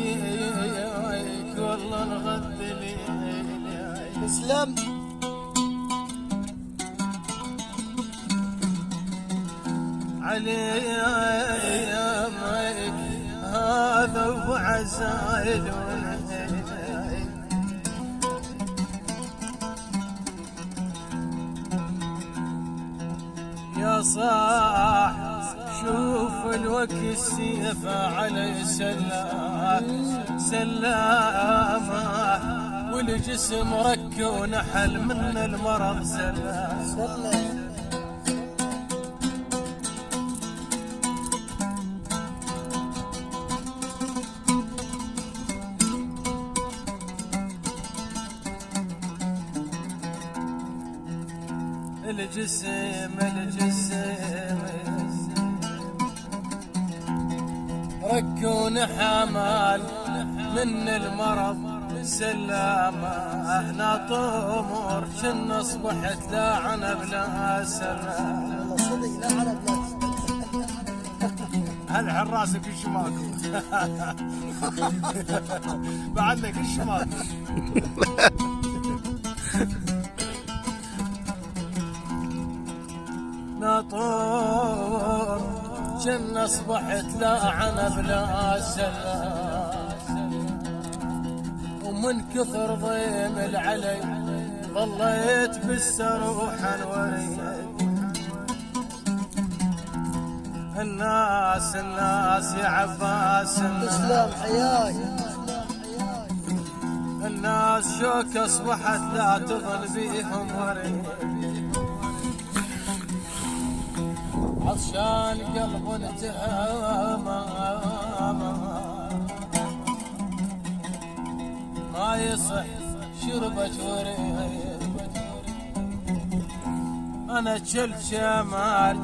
عليك والله نغذي لي. تسلم. عليك هذا وعزايل يا صاح شوف الوقت السيف علي سلامه والجسم رك ونحل من المرض سلامه. الجسم ركون حمال من المرض سلامه. ناطمر شن اصبحت لا عنا بلا سلام. والله صدق لا عنا بلا هل حراسك ايش ماكو؟ بعدك ايش ماكو؟ ناطور جن اصبحت لا عنا بلا سلام. ومن كثر ضيم العلي ظليت بالسروح الوريد. الناس يا عباس تسلم حياك. الناس شوك اصبحت لا تظن بيهم وريد. عطشان قلب انتهى ما يصح شربت وريد. انا جل جمال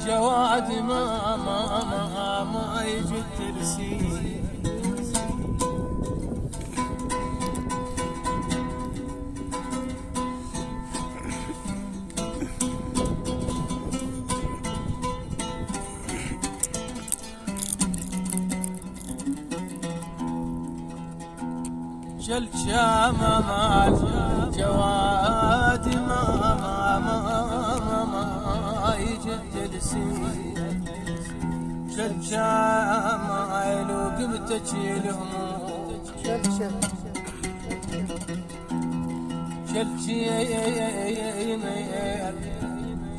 جوادي ما يجي الترسيم. جل جمال جوادي ما يجد السين. جل جمال وقمت تجيل هموم.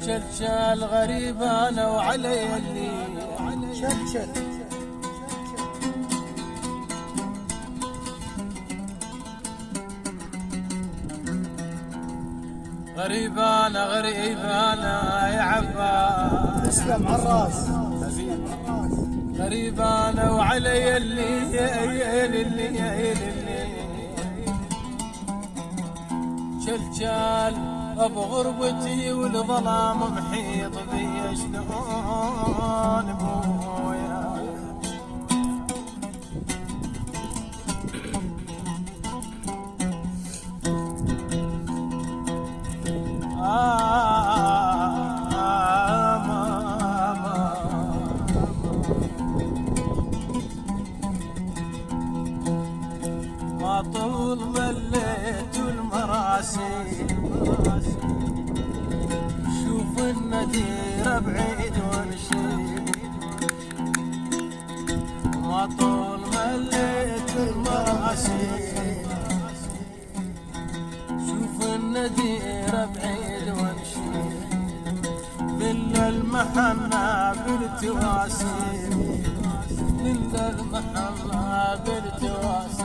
جل غريب انا وعلي اللي غريب انا يا عباس. تسلم عالراس. غريب انا وعلي اللي جل ابو غربتي والظلام محيط بي. شلون ابويا ما طول مليت المراسي. شوف الندير بعيد ونشيد. ما طول مليت المراسي. شوف الندير بعيد ونشيد. بلا المحنة بالتواسي. بلا المحنة بالتواسي.